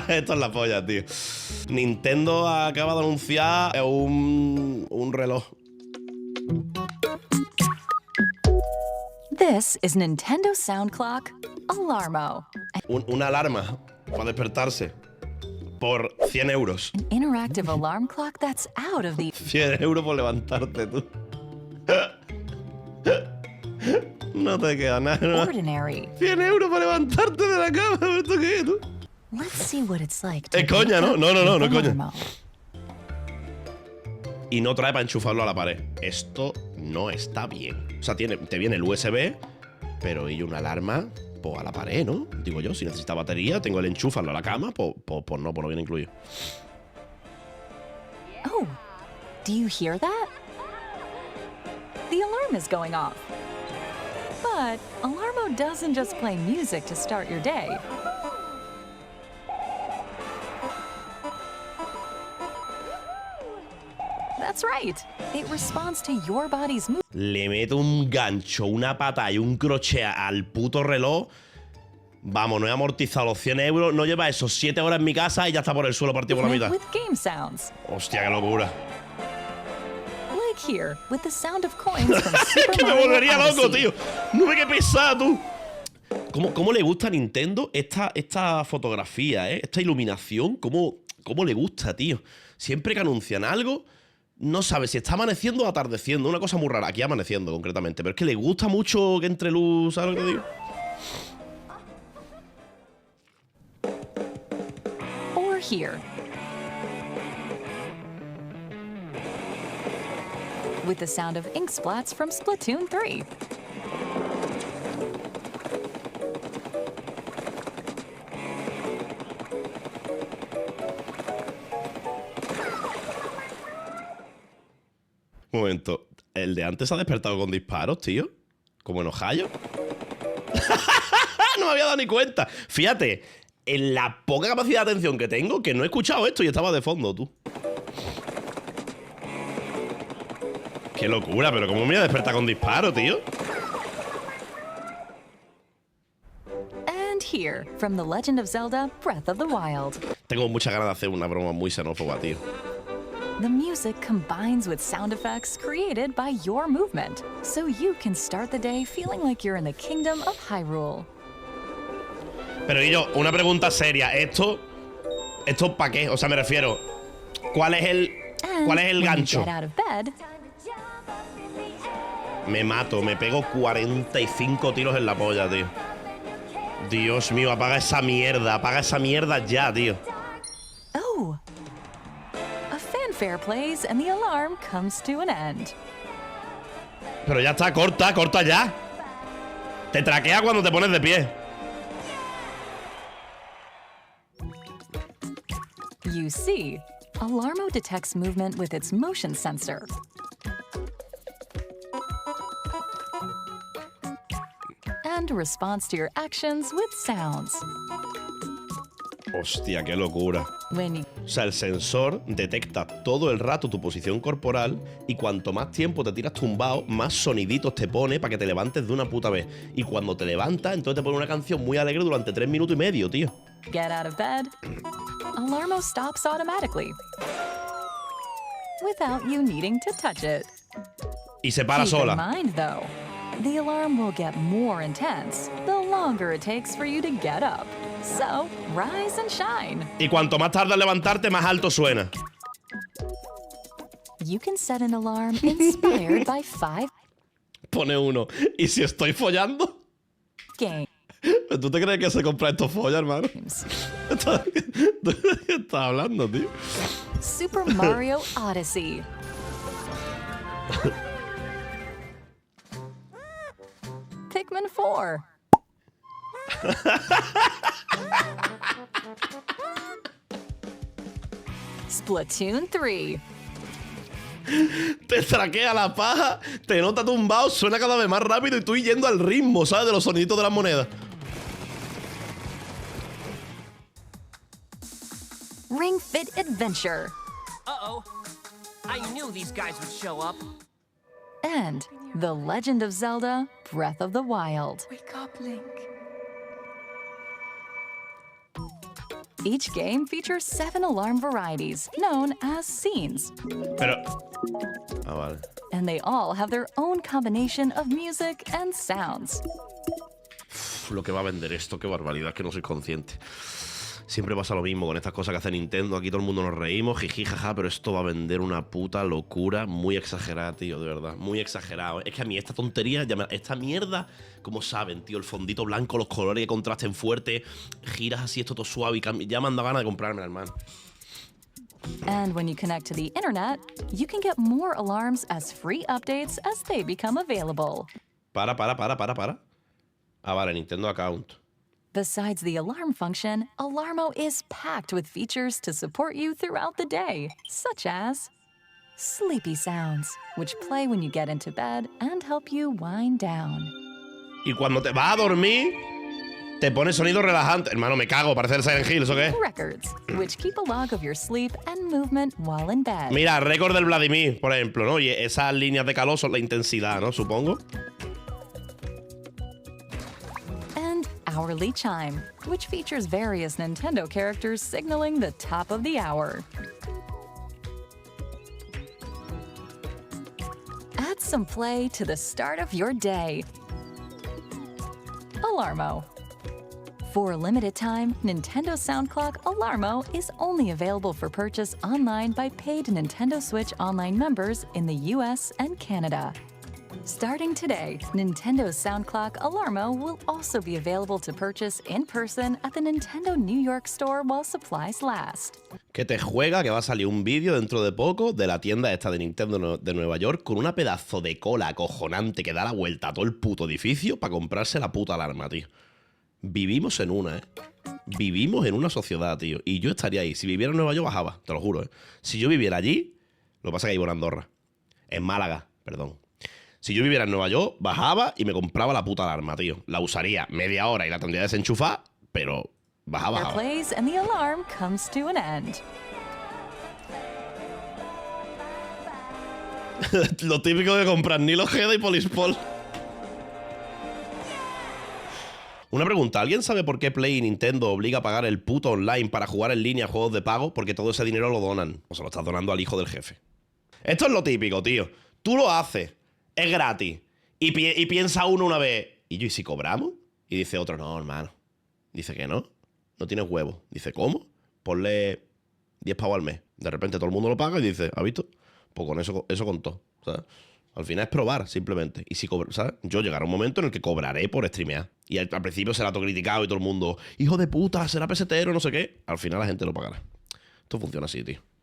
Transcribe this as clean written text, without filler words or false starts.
Esto es la polla, tío. Nintendo acaba de anunciar un reloj. This is Nintendo Sound Clock Alarma. Una alarma para despertarse. Por 100 euros. An interactive alarm clock that's out of the 100 euros por levantarte, tú. No te queda nada, ¿no? ordinary. 100 euros para levantarte de la cama. ¿Esto qué es, tú? Let's see what it's like to Es coña, ¿no? wake No, up no, no, with no es coña. Alarma. Y no trae para enchufarlo a la pared. Esto no está bien. O sea, te viene el USB, pero y una alarma, pues a la pared, ¿no? Digo yo, si necesita batería, tengo el enchufarlo a la cama, pues no viene incluido. Oh, do you hear that? The alarm is going off. But Alarmo doesn't just play music to start your day. That's right. It responds to your body's movement. Le meto un gancho, una pata y un crochet al puto reloj. Vamos, no he amortizado los 100 euros. No lleva eso 7 horas en mi casa y ya está por el suelo partido por la mitad. With game sounds. Hostia, qué locura. Like here, with the sound of coins from Super Que me Mario volvería loco, Odyssey. tío. No ve qué pesado, tú. ¿Cómo le gusta a Nintendo esta fotografía, esta iluminación? ¿Cómo le gusta, tío? Siempre que anuncian algo, no sabe si está amaneciendo o atardeciendo. Una cosa muy rara. Aquí amaneciendo, concretamente. Pero es que le gusta mucho que entre luz, ¿sabes lo que te digo? Or here. With the sound of ink splats from Splatoon 3. Un momento. ¿El de antes ha despertado con disparos, tío? ¿Como en Ohio? No me había dado ni cuenta. Fíjate, en la poca capacidad de atención que tengo, que no he escuchado esto y estaba de fondo, tú. Qué locura, pero ¿cómo me voy a despertar con disparos, tío? And here, from The Legend of Zelda, Breath of the Wild. Tengo muchas ganas de hacer una broma muy xenófoba, tío. The music combines with sound effects created by your movement, so you can start the day feeling like you're in the kingdom of Hyrule. Pero y yo, una pregunta seria. ¿Esto para qué? O sea, me refiero, ¿cuál es el When you gancho? get out of bed, Me mato, me pego 45 tiros en la polla, tío. Dios mío, apaga esa mierda ya, tío. oh, a fanfare plays and the alarm comes to an end. Pero ya está, corta ya. Te traquea cuando te pones de pie. You see, Alarmo detects movement with its motion sensor. And responds to your actions with sounds. Hostia, qué locura. When you O sea, el sensor detecta todo el rato tu posición corporal y cuanto más tiempo te tiras tumbado, más soniditos te pone para que te levantes de una puta vez. Y cuando te levantas, entonces te pone una canción muy alegre durante 3 minutos y medio, tío. get out of bed, Alarmo stops automatically without you needing to touch it. Y se para Keep in sola. mind, though, the alarm will get more intense the longer it takes for you to get up. So, rise and shine. Y cuanto más tardas en levantarte, más alto suena. You can set an alarm inspired by 5 Pone uno. ¿Y si estoy follando? games. ¿Tú te crees que se compra esto folla, hermano? ¿De qué estás hablando, tío? Super Mario Odyssey. Pikmin 4. Splatoon 3. Te traquea la paja, te nota tumbado, suena cada vez más rápido y tú yendo al ritmo, ¿sabes? De los soniditos de las monedas. Ring Fit Adventure. Uh-oh. I knew these guys would show up. And The Legend of Zelda, Breath of the Wild. Wake up, Link. Each game features 7 alarm varieties, known as scenes. Pero... Ah, vale. And they all have their own combination of music and sounds. Uf, lo que va a vender esto, qué barbaridad, que no soy consciente. Siempre pasa lo mismo con estas cosas que hace Nintendo. Aquí todo el mundo nos reímos, jiji, jaja, pero esto va a vender una puta locura muy exagerada, tío, de verdad. Muy exagerado. Es que a mí esta tontería, esta mierda, como saben, tío, el fondito blanco, los colores que contrasten fuerte, giras así, esto todo suave y ya me han dado ganas de comprármela, hermano. And when you connect to the internet, you can get more alarms as free updates as they become available. Para. Ah, vale, Nintendo Account. Besides the alarm function, Alarmo is packed with features to support you throughout the day, such as sleepy sounds, which play when you get into bed and help you wind down. Y cuando te vas a dormir, te pone sonido relajante. Hermano, me cago, parece el Silent Hill, ¿eso qué es? Records, which keep a log of your sleep and movement while in bed. Mira, récord del Vladimir, por ejemplo, ¿no? Y esas líneas de calor son la intensidad, ¿no? Supongo. Hourly Chime, which features various Nintendo characters signaling the top of the hour. Add some play to the start of your day. Alarmo. For a limited time, Nintendo Sound Clock Alarmo is only available for purchase online by paid Nintendo Switch Online members in the US and Canada. Starting today, Nintendo's Sound Clock Alarmo will also be available to purchase in person at the Nintendo New York store while supplies last. Que te juega que va a salir un vídeo dentro de poco de la tienda esta de Nintendo de Nueva York con una pedazo de cola acojonante que da la vuelta a todo el puto edificio para comprarse la puta alarma, tío. Vivimos en una, Vivimos en una sociedad, tío. Y yo estaría ahí. Si viviera en Nueva York, bajaba, te lo juro, Si yo viviera allí, lo que pasa es que vivo en Andorra. En Málaga, perdón. Si yo viviera en Nueva York, bajaba y me compraba la puta alarma, tío. La usaría media hora y la tendría desenchufada, pero bajaba. Your plays and the alarm comes to an end. Lo típico de comprar Nilo Ojeda y Polispol. Una pregunta, ¿alguien sabe por qué Play y Nintendo obliga a pagar el puto online para jugar en línea a juegos de pago? Porque todo ese dinero lo donan. O se lo estás donando al hijo del jefe. Esto es lo típico, tío. Tú lo haces. Es gratis. Y piensa uno una vez, ¿y si cobramos? Y dice otro, no, hermano. Dice que no. No tienes huevo. Dice, ¿cómo? Ponle 10 pavos al mes. De repente todo el mundo lo paga y dice, ¿has visto? Pues con eso contó. ¿Sabes? Al final es probar, simplemente. Y si ¿sabes? Yo llegará un momento en el que cobraré por streamear. Y al principio será todo criticado y todo el mundo, hijo de puta, será pesetero, no sé qué. Al final la gente lo pagará. Esto funciona así, tío.